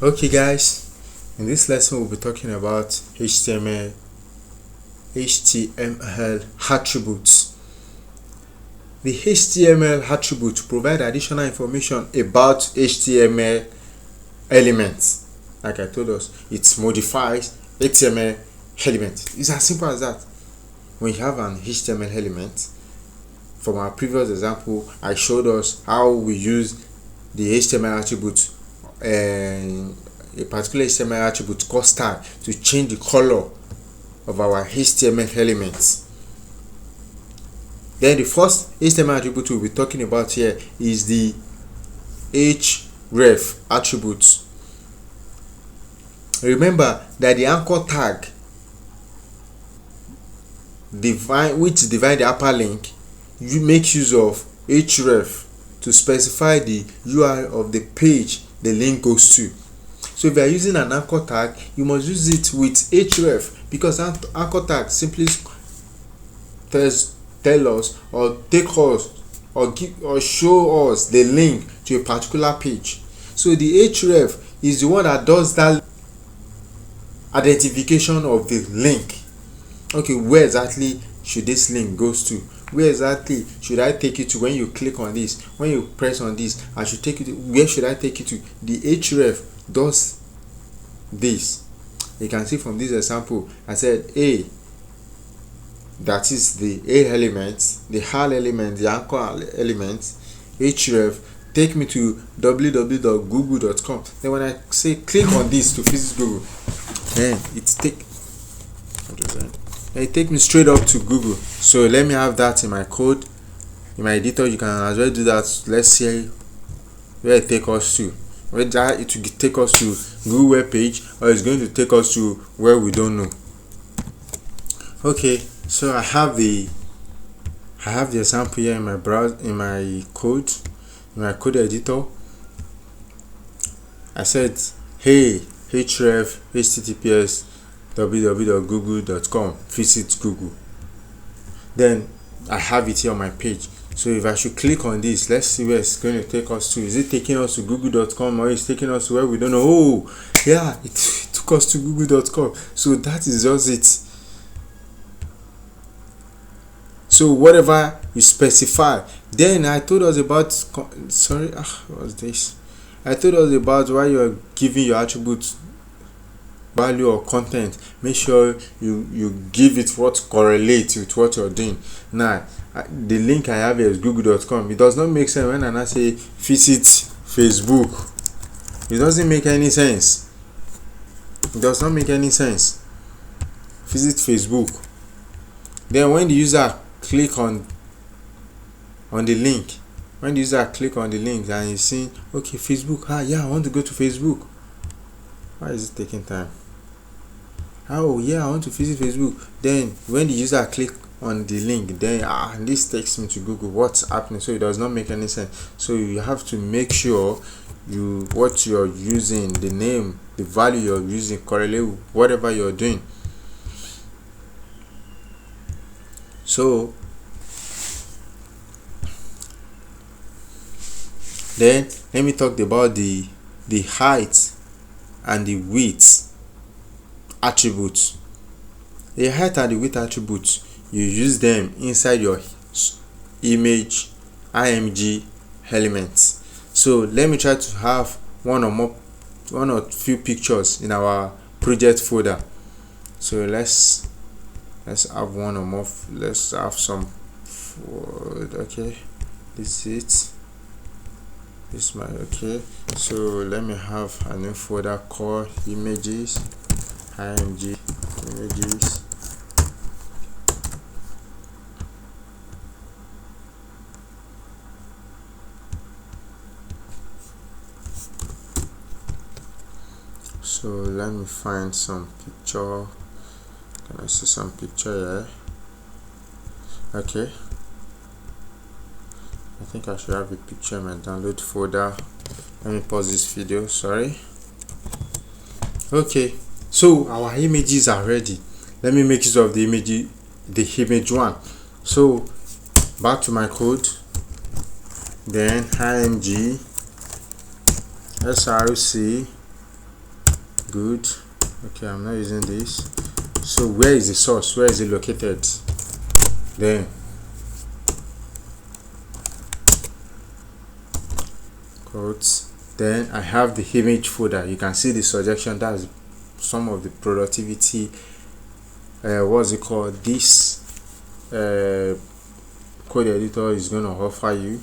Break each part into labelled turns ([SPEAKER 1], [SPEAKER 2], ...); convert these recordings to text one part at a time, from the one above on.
[SPEAKER 1] Okay guys, in this lesson we'll be talking about HTML attributes. The HTML attributes provide additional information about HTML elements. Like I told us, it modifies HTML element. It's as simple as that. When you have an HTML element, from our previous example, I showed us how we use the HTML attribute, a particular HTML attribute called style, to change the color of our HTML elements. Then the first HTML attribute we'll be talking about here is the href attribute. Remember that the anchor tag which divide the hyperlink, you make use of href to specify the URL of the page the link goes to. So if you are using an anchor tag, you must use it with href, because anchor tag simply tell us or take us or give or show us the link to a particular page. So the href is the one that does that identification of the link. Okay, where exactly should this link goes to? Where exactly should I take it to when you click on this? When you press on this, I should take you to, where should I take you to? The href does this. You can see from this example, I said A, that is the A element, the HAL element, the anchor element, href, take me to www.google.com. Then when I say click on this to visit Google, then it take me straight up to Google. So let me have that in my code, in my editor. You can as well do that. Let's see where it take us to. Whether it will take us to Google web page, or it's going to take us to where we don't know. Okay, so I have the example here in my browser, in my code editor. I said, hey, href https www.google.com, visit Google. Then I have it here on my page. So if I should click on this, let's see where it's going to take us to. Is it taking us to google.com, or is it taking us to where we don't know? Oh yeah, it took us to google.com. So that is just it. So whatever you specify. Then I told us about, what was this? I told us about why you are giving your attributes value or content. Make sure you give it what correlates with what you're doing. Now the link I have here is google.com. It does not make sense when I say visit Facebook. It doesn't make any sense. It does not make any sense. Visit Facebook. Then when the user click on the link, and you see, okay, Facebook, I want to go to Facebook. Why is it taking time? Oh yeah, I want to visit Facebook. Then when the user click on the link, then this takes me to Google. What's happening? So it does not make any sense. So you have to make sure what you're using, the name, the value you're using, correlate with whatever you're doing. So then let me talk about the height and the width attributes. The height and the width attributes, you use them inside your image img elements. So let me try to have one or few pictures in our project folder. So let's have one or more. Let's have some. Okay, this is it. This my okay. So let me have a new folder called images img images. So let me find some picture. Can I see some picture here? Okay, I think I should have a picture in my download folder. Let me pause this video, sorry. Okay, so our images are ready. Let me make use of the image one. So back to my code, then img src Good. Okay, I'm not using this. So where is the source? Where is it located? Then quotes. Then I have the image folder. You can see the suggestion. That's some of the productivity. What's it called? This code editor is going to offer you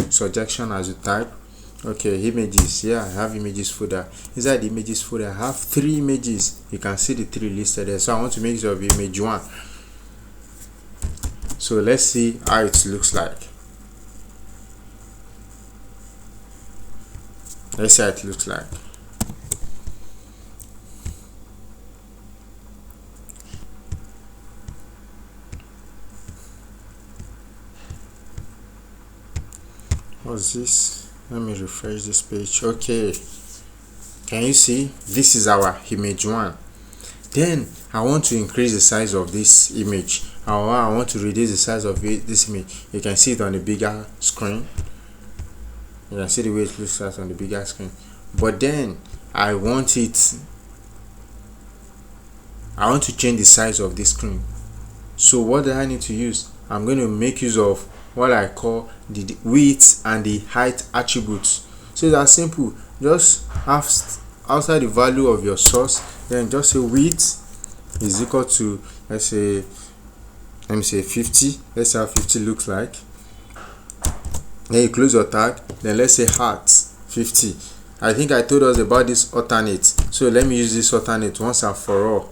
[SPEAKER 1] suggestion as you type. Okay, images. Yeah, I have images folder. Inside the images folder, I have 3 images. You can see the 3 listed there. So I want to make use of image 1. So let's see how it looks like. Let's see how it looks like. What's this? Let me refresh this page. Okay, can you see? This is our image 1. Then I want to increase the size of this image. I want to reduce the size of this image. You can see it on the bigger screen. You can see the way it looks like on the bigger screen. But then I want to change the size of this screen. So what do I need to use? I'm going to make use of what I call the width and the height attributes. So it's as simple. Just have outside the value of your source, then just say width is equal to, let me say 50. Let's see how 50 looks like. Then you close your tag. Then let's say height 50. I think I told us about this alternate. So let me use this alternate once and for all.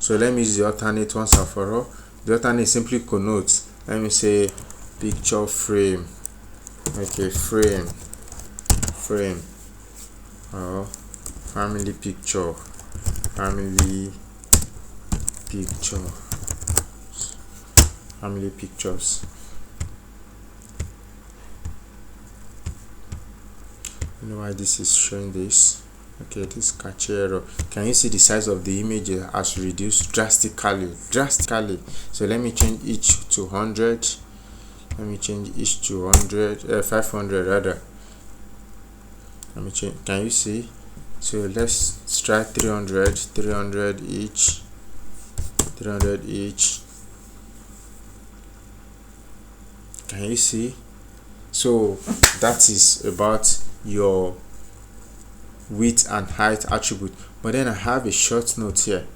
[SPEAKER 1] So let me use the alternate once and for all. The alternate simply connotes, let me say picture frame. Okay, frame or family picture. Family pictures. You know why this is showing this? Okay, this catchy error. Can you see the size of the image has reduced drastically? So let me change each to 100. Let me change each to 500 rather. Let me change. Can you see? So let's try 300 each. Can you see? So that is about your width and height attribute. But then I have a short note here.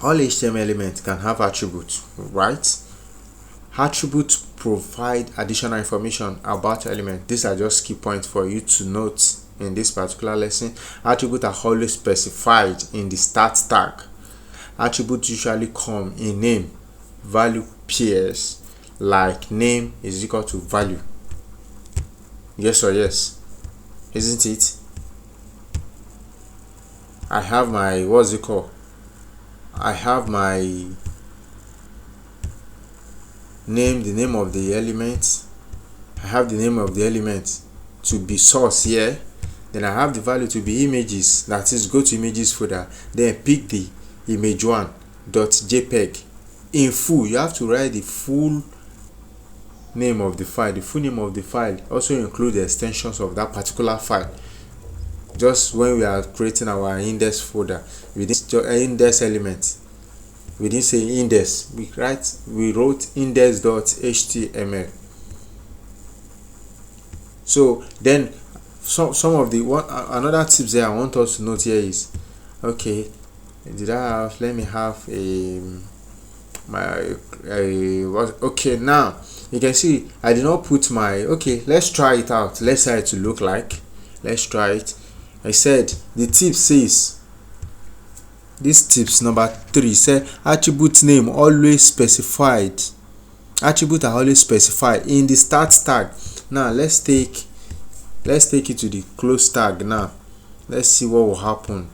[SPEAKER 1] All HTML elements can have attributes, right? Attributes provide additional information about element. These are just key points for you to note in this particular lesson. Attributes are always specified in the start tag. Attributes usually come in name, value pairs, like name is equal to value. Yes or yes? Isn't it? I have my, what's it called? I have my name, the name of the element. I have the name of the element to be source here. Then I have the value to be images. That is, go to images folder. Then pick the image1.jpg in full. You have to write the full name of the file. The full name of the file also include the extensions of that particular file. Just when we are creating our index folder, we didn't index element, we didn't say index, we wrote index.html. So then some of the another tips there I want us to note here is, okay, let me have okay, now you can see I did not put my, okay, let's try it out. Let's see how it to look like. Let's try it. I said the tip says, this tips number 3 say attribute name always specified. Attributes are always specified in the start tag. Now let's take it to the close tag. Now let's see what will happen.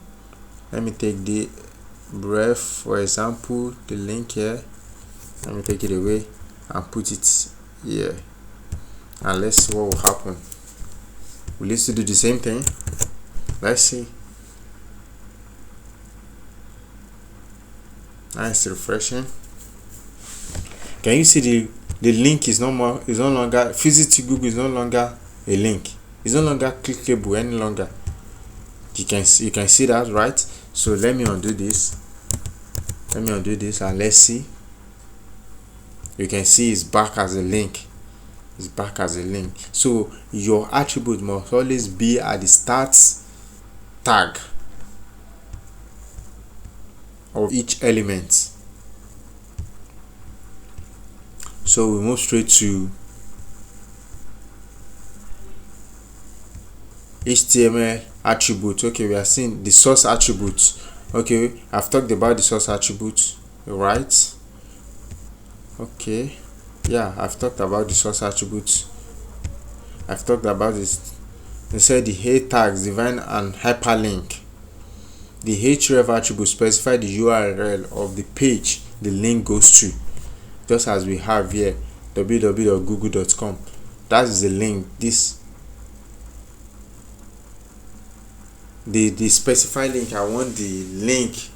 [SPEAKER 1] Let me take the ref, for example, the link here. Let me take it away and put it here, and let's see what will happen. Will it still do the same thing? Let's see. Nice, refreshing. Can you see the link is no longer, visit to Google is no longer a link. It's no longer clickable any longer. You can see that, right? So let me undo this. And let's see. You can see it's back as a link. So your attribute must always be at the start tag of each element. So we move straight to HTML attribute. Okay, we are seeing the source attribute. Okay, I've talked about the source attribute, right? Okay, yeah, I've talked about the source attribute. I've talked about this. They said the head tags define an hyperlink. The href attribute specify the URL of the page the link goes to, just as we have here, www.google.com. that is the link. The specified link I want the link,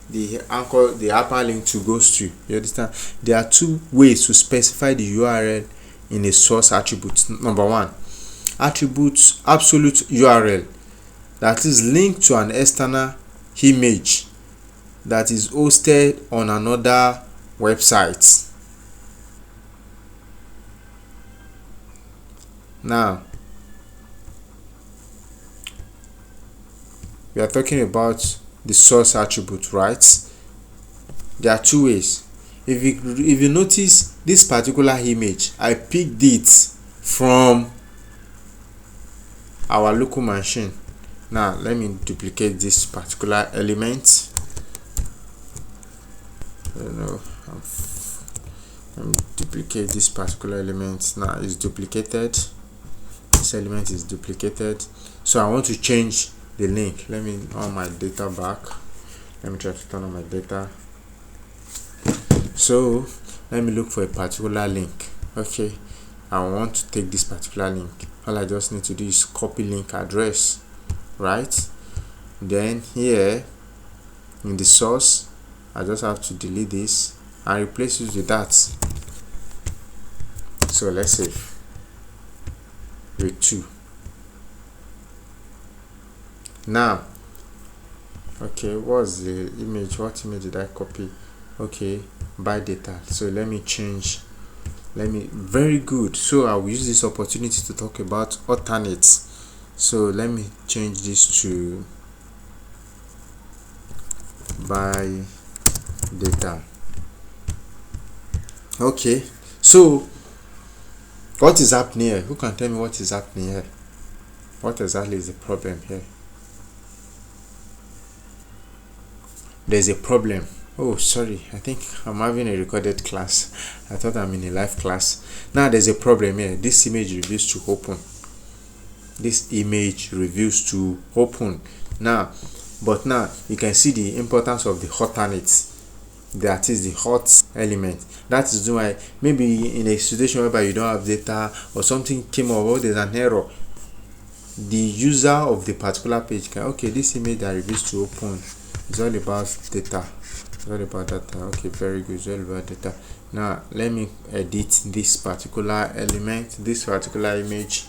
[SPEAKER 1] the hyperlink to goes to. You understand? There are two ways to specify the URL in a source attribute. Number one, attribute absolute URL, that is linked to an external image that is hosted on another website. Now we are talking about the source attribute, right? There are two ways. If you notice this particular image, I picked it from our local machine. Now let me duplicate this particular element. Let me duplicate this particular element. Now it's duplicated. This element is duplicated. So I want to change the link. Let me on my data back. Let me try to turn on my data. So let me look for a particular link. Okay, I want to take this particular link. All I just need to do is copy link address, right? Then here in the source, I just have to delete this and replace it with that. So let's save with 2. Now, okay, what's the image? What image did I copy? Okay, by data. So let me change. Very good. So I will use this opportunity to talk about alternates. So let me change this to by data. Okay, so what is happening here? Who can tell me what is happening here? What exactly is the problem here? There's a problem. Oh, sorry, I think I'm having a recorded class. I thought I'm in a live class. Now there's a problem here. This image reveals to open. Now, but now you can see the importance of the alternates. That is the hot element. That is why maybe in a situation whereby you don't have data or something came up or there's an error, the user of the particular page can, okay, this image that reveals to open is all about data. It's all about data. Okay, very good. It's all about data. Now let me edit this particular element, this particular image.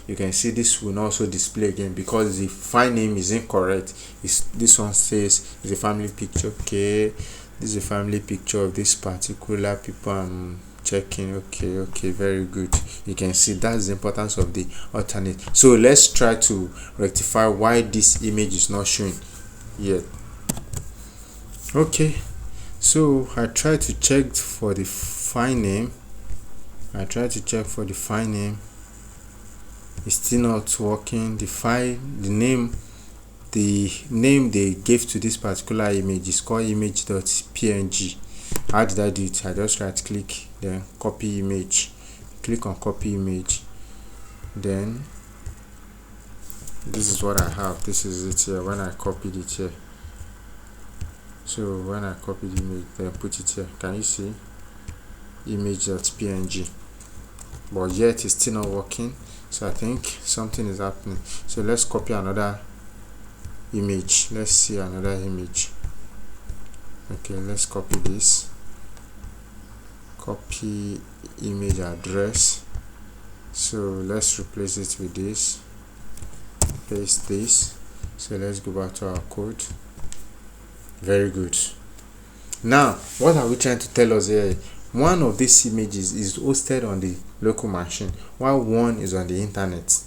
[SPEAKER 1] You can see this will also display again because the file name is incorrect. This one says it's a family picture. Okay, this is a family picture of this particular people I'm checking. Okay, very good. You can see that's the importance of the alternate. So let's try to rectify why this image is not showing yet. Okay, so I try to check for the file name. It's still not working. The name they gave to this particular image is called image.png. How did I do it? I just right click, then copy image, click on copy image, then this is what I have. This is it here when I copied it here. So when I copy the image, then put it here, can you see image.png? But yet it's still not working. So I think something is happening. So let's copy another image. Let's see another image. Okay, let's copy this. Copy image address. So let's replace it with this, paste this. So let's go back to our code. Very good. Now what are we trying to tell us here? One of these images is hosted on the local machine while one is on the internet.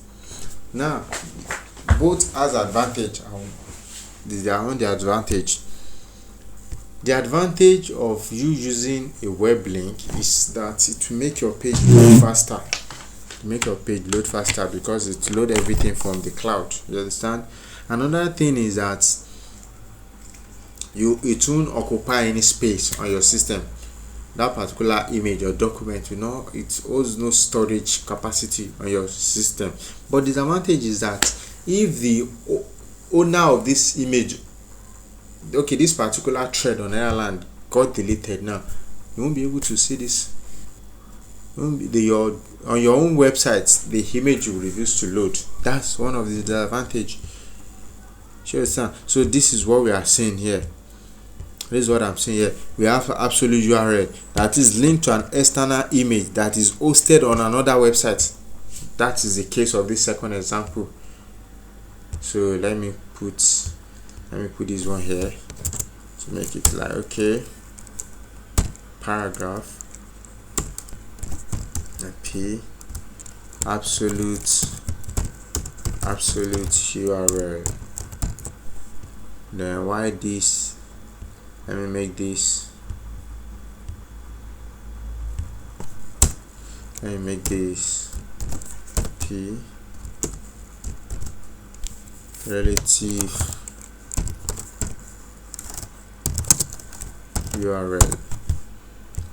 [SPEAKER 1] Now both has advantage and their own advantage. The advantage of you using a web link is that it will make your page load faster. Because it load everything from the cloud. You understand? Another thing is that it won't occupy any space on your system. That particular image or document, it holds no storage capacity on your system. But the disadvantage is that if the owner of this image, this particular thread on Ireland got deleted, now you won't be able to see this. On your own website, the image will refuse to load. That's one of the disadvantage. Sure. So this is what we are saying here. This is what I'm saying here. We have absolute URL that is linked to an external image that is hosted on another website. That is the case of this second example. So let me put this one here to make it like paragraph p absolute URL. Then why this? Let me make this. P relative URL.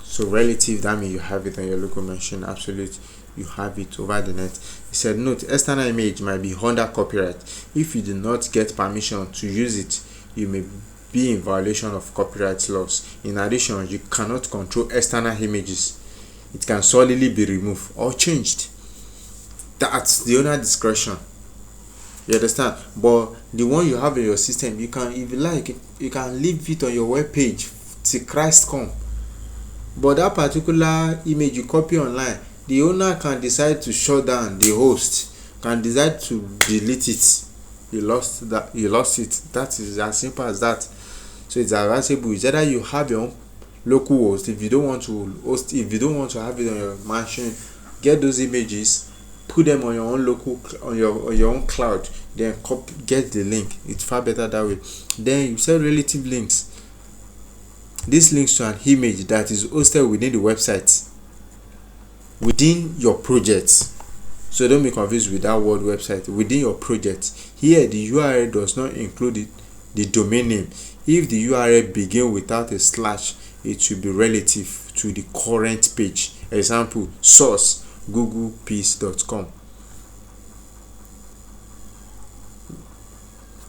[SPEAKER 1] So relative, that means you have it on your local machine. Absolute, you have it over the net. He said, note, external image might be under copyright. If you do not get permission to use it, you may be in violation of copyright laws. In addition, you cannot control external images. It can solely be removed or changed. That's the owner discretion. You understand? But the one you have in your system, you can, if you like, you can leave it on your web page till Christ come. But that particular image you copy online, the owner can decide to shut down the host, can decide to delete it. You lost it. That is as simple as that. So it's advisable. It's either you have your own local host. If you don't want to have it on your machine, get those images, put them on your own local, on your own cloud, then get the link. It's far better that way. Then you set relative links. This links to an image that is hosted within the website, within your project. So don't be confused with that word website. Within your project. Here the URL does not include the domain name. If the URL begins without a slash, it should be relative to the current page. Example, source googlepeace.com.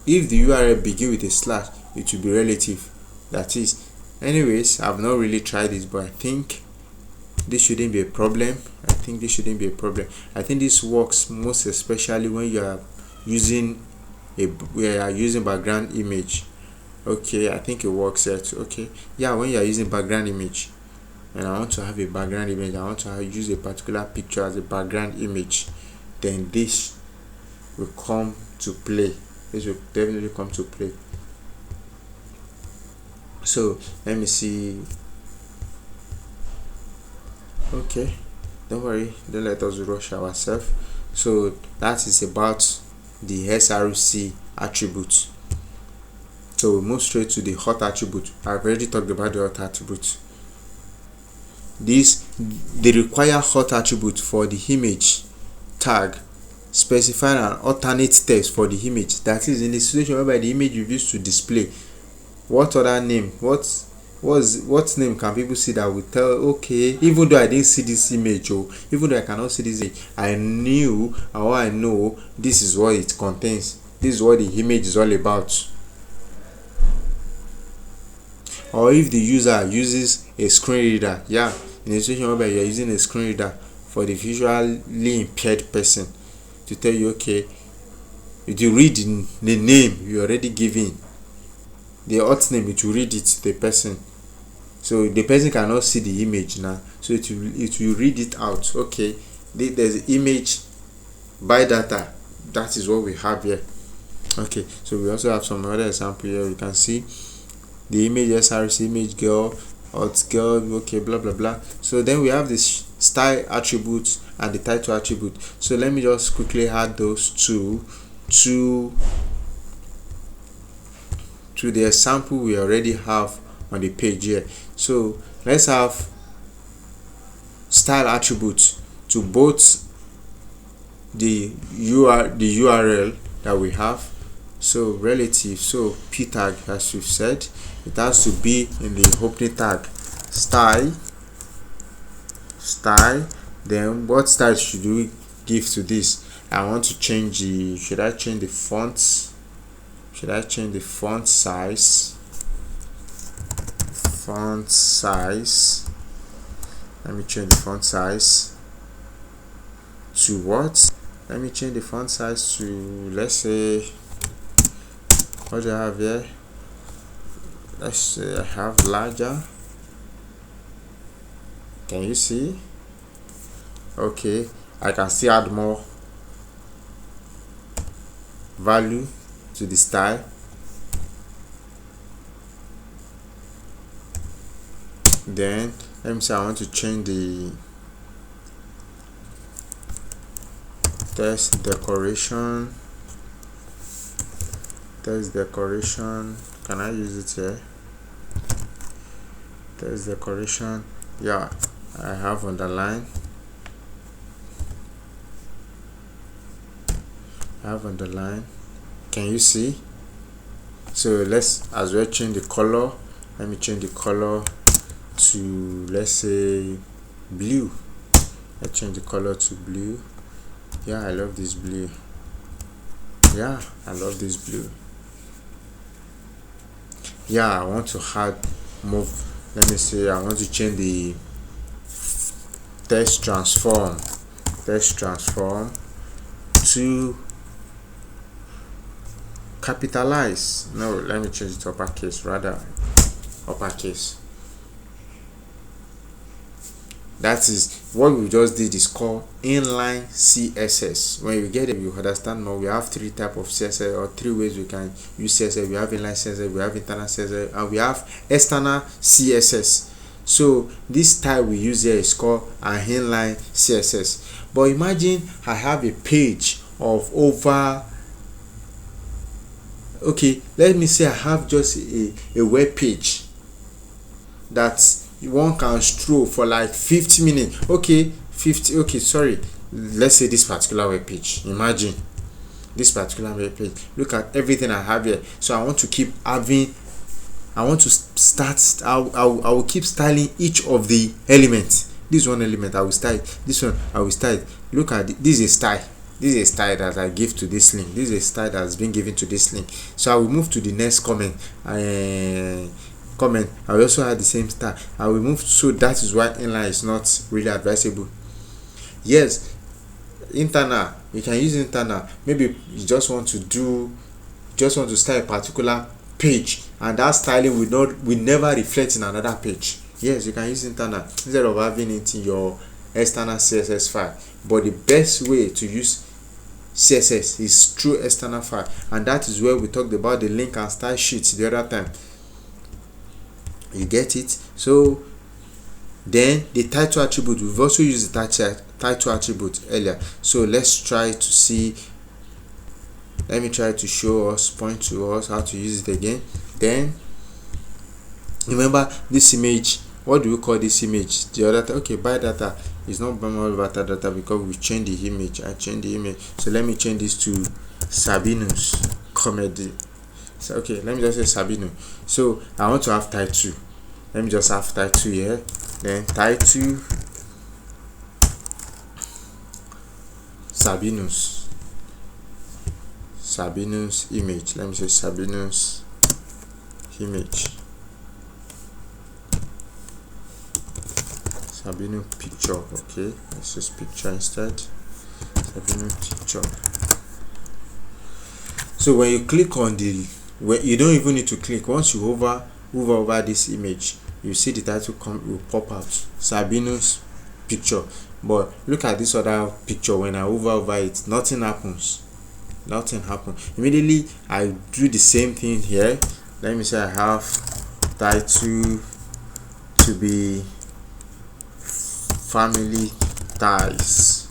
[SPEAKER 1] If the URL begins with a slash, it should be relative. That is, anyways, I've not really tried this, but I think this shouldn't be a problem. I think this works most especially when you are using background image. I think it works here too. When you are using background image and I want to have a background image, I want to use a particular picture as a background image, then this will come to play. This will definitely come to play. So let me see. Don't worry, don't let us rush ourselves. So that is about the SRC attribute. So we move straight to the hot attribute. I've already talked about the hot attribute. They require hot attribute for the image tag, specify an alternate text for the image. That is, in the situation whereby the image you used to display, what other name, what name can people see that will tell, even though I didn't see this image, or even though I cannot see this image, I know this is what it contains, this is what the image is all about. Or if the user uses a screen reader, in a situation whereby you are using a screen reader for the visually impaired person to tell you, if you read the name you already given, the hot name, it will read it to the person. So the person cannot see the image now, so it will read it out. there's image by data. That is what we have here. Okay, so we also have some other example here. You can see the image src, image girl, hot girl, okay, blah blah blah. So then we have this style attribute and the title attribute. So let me just quickly add those two to the example we already have on the page here. So let's have style attribute to both the URL that we have. So relative, so p tag, as we've said, it has to be in the opening tag style. Then what style should we give to this? I want to change the, should I change the font size? Let me change the font size to what? Let me change the font size to, let's say, what do I have here? Let's say I have larger. Can you see? Okay, I can still add more value to the style. Then let me say I want to change the text decoration. Can I use it here? Text decoration. Yeah, I have underline. Can you see? So let's as well change the color. Let me change the color to, let's say, blue. Let's change the color to blue. Yeah, I love this blue. Yeah, I want to add more. Let me say I want to change the text transform to capitalize. No, let me change it to uppercase, uppercase. That is what we just did, is called inline CSS. When you get it, you understand more. We have three types of CSS, or three ways we can use CSS. We have inline CSS, we have internal CSS, and we have external CSS. So this type we use here is called an inline CSS. But imagine I have a page of over, okay, let me say I have just a web page that one can stroll for like 50 minutes. Okay, sorry, let's say this particular web page. Imagine this particular web page. Look at everything I have here. So I want to keep having, I will keep styling each of the elements. This one element I will style, this one I will style. Look at this is a style. This is a style that I give to this link. This is a style that has been given to this link. So I will move to the next comment. I will also add the same style. I will move. So that is why inline is not really advisable. Yes, internal, you can use internal. Maybe you just want to style a particular page, and that styling will never reflect in another page. Yes, you can use internal instead of having it in your external CSS file. But the best way to use CSS is through external file, and that is where we talked about the link and style sheets the other time. You get it? So then the title attribute, we've also used the title attribute earlier. So let's try to see. Let me try to point to us how to use it again. Then remember this image. What do we call this image? The other time, okay, by data is not by data because we changed the image. I changed the image. So let me change this to Sabinus comedy. So okay, let me just say Sabino. So I want to have title. Let me just have title here. Then title Sabinus image. Let me say Sabinus image. Sabino picture. Okay, let's just picture instead. Sabino picture. So when you click on the, you don't even need to click. Once you move over this image, you see the title will pop out, Sabino's picture. But look at this other picture. When I hover over it, nothing happens. Nothing happens. Immediately I do the same thing here. Let me say I have title to be family ties,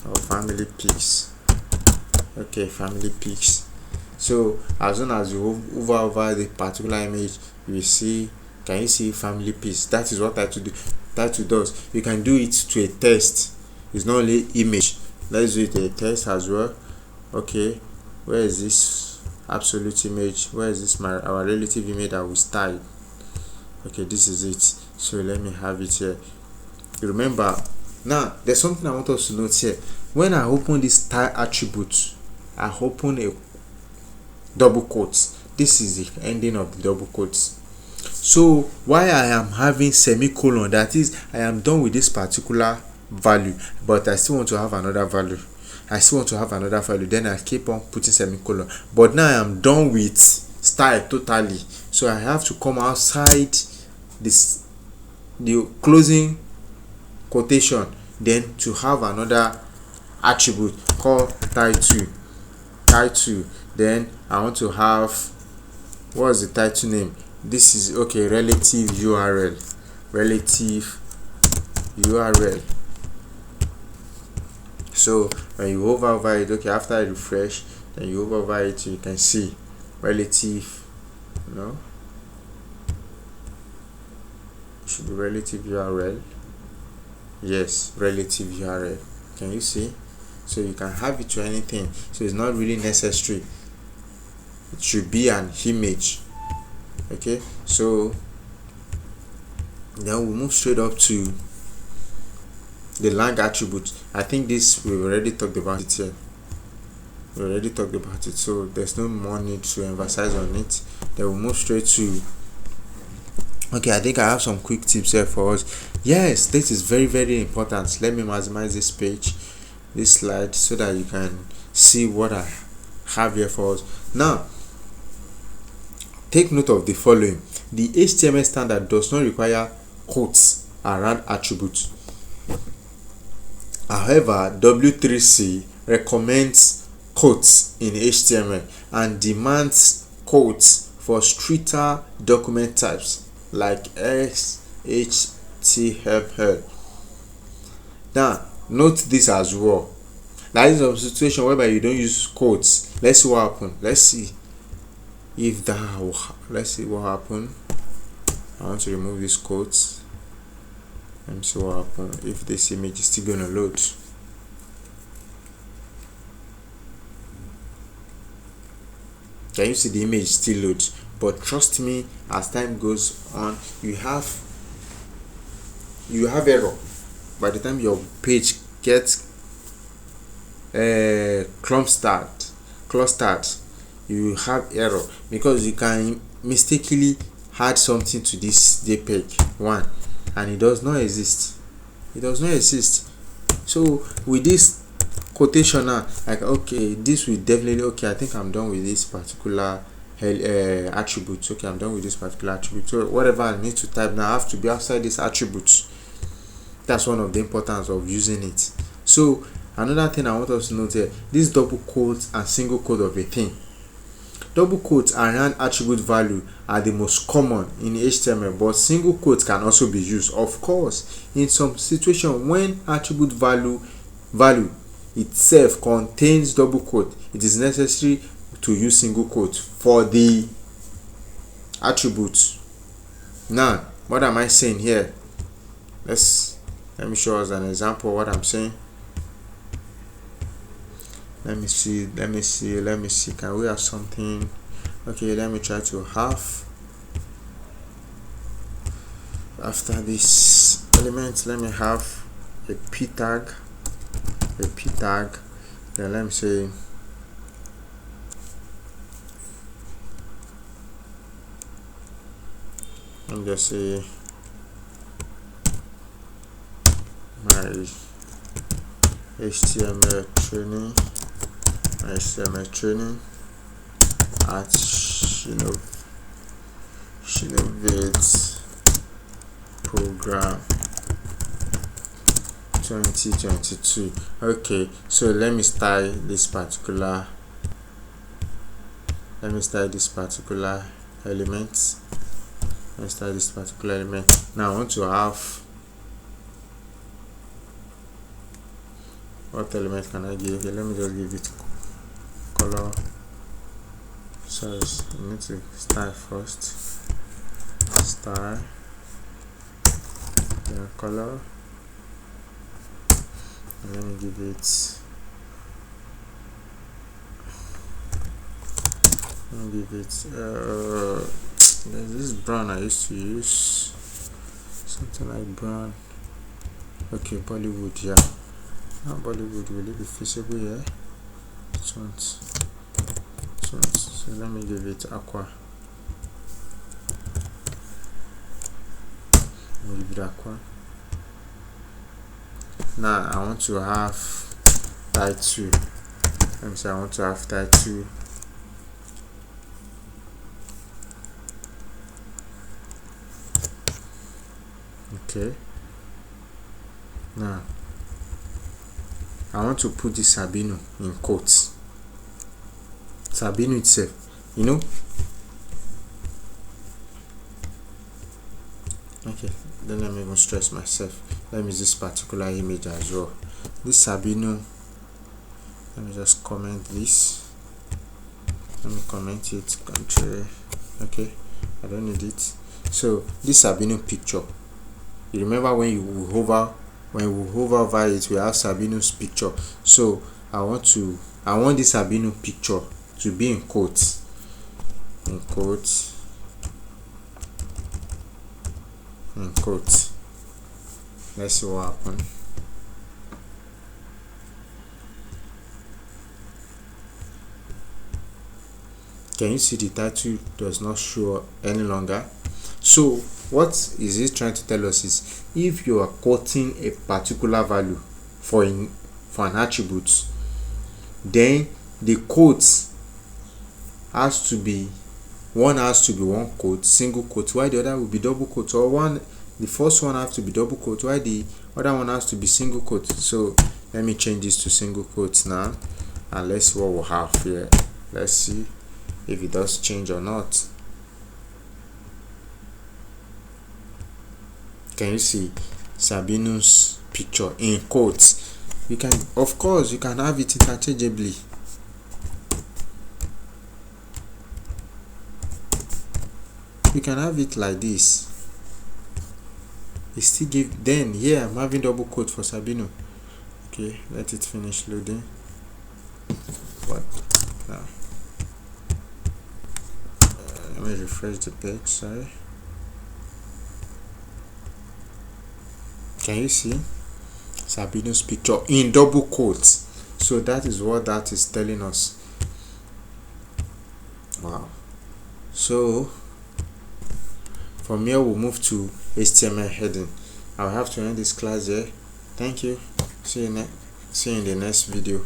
[SPEAKER 1] or family pics. Okay, family pics. So as soon as you hover over the particular image, you will see, can you see family pics? That is what title does. You can do it to a text. It's not only image. Let's do it to a text as well. Okay, where is this absolute image? Where is this our relative image that we styled? Okay, this is it. So let me have it here. Remember, now there's something I want us to note here. When I open this style attribute, I open a double quotes. This is the ending of the double quotes. So while I am having semicolon, that is, I am done with this particular value, but I still want to have another value. Then I keep on putting semicolon. But now I am done with style totally. So I have to come outside the closing quotation, then to have another attribute called title. Then I want to have, what's the title name? This is okay, relative URL. So when you hover over it, okay, after I refresh, then you hover over it, you can see relative, it should be relative URL. Yes, relative URL. Can you see? So you can have it to anything. So it's not really necessary. It should be an image. Okay, so then we move straight up to the lang attribute. I think this we've already talked about it here. So there's no more need to emphasize on it. Then we'll move straight to, okay, I think I have some quick tips here for us. Yes, this is very, very important. Let me maximize this page, this slide, so that you can see what I have here for us. Now, take note of the following. The HTML standard does not require quotes around attributes. However, W3C recommends quotes in HTML and demands quotes for stricter document types like XHTML. Now, note this as well. There is a situation whereby you don't use quotes. Let's see what happens. Let's see what happened. I want to remove these quotes. Let me see what happens if this image is still going to load. Can you see the image still loads? But trust me, as time goes on, you have error. By the time your page gets clustered, you have error because you can mistakenly add something to this JPEG 1 and it does not exist. So with this quotation now, like, okay, this will definitely, okay, I think I'm done with this particular attribute. Okay, I'm done with this particular attribute. So whatever I need to type now, I have to be outside this attribute. That's one of the importance of using it. So another thing I want us to note here, this double quotes and single quote of a thing. Double quotes around attribute value are the most common in HTML, but single quotes can also be used. Of course, in some situation when attribute value itself contains double quote, it is necessary to use single quote for the attributes. Now, what am I saying here? Let me show us an example of what I'm saying. Let me see. Can we have something? Okay, let me try to have, after this element, let me have a p tag. Then let me say I'm just say my HTML training at Shinovid program 2022. Okay, so let me style this particular element. Let's start this particular element. Now I want to have, what element can I give? Okay, let me just give it color. Sorry, I need to style first. Style, then color, and let me give it. There's this brown I used to use, something like brown. Okay, Bollywood, yeah. Now Bollywood, will it be feasible here? So let me give it aqua. Now I want to have type 2. Let me say I want to have type 2. Okay, now I want to put this Sabino in quotes. Sabino itself, you know. Okay, then let me even stress myself. Let me use this particular image as well. This Sabino, let me just comment this. Let me comment it, country. Okay, I don't need it. So this Sabino picture, you remember when we hover over it, we have Sabino's picture. So I want this Sabino picture to be in quotes. Let's see what happens. Can you see the title does not show any longer? So what is it trying to tell us is, if you are quoting a particular value for an attribute, then the quotes has to be one quote, single quote, while the other will be double quote, or the first one has to be double quote while the other one has to be single quote. So let me change this to single quotes now, and let's see what we'll have here. Let's see if it does change or not. Can you see Sabino's picture in quotes? You can, of course, you can have it interchangeably. You can have it like this. It still give. Then here I'm having double quote for Sabino. Okay, let it finish loading. What now? Let me refresh the page. Sorry. Can you see Sabino's picture in double quotes? So that is what that is telling us. Wow. So from here we'll move to HTML heading. I'll have to end this class here. Thank you. See you in the next video.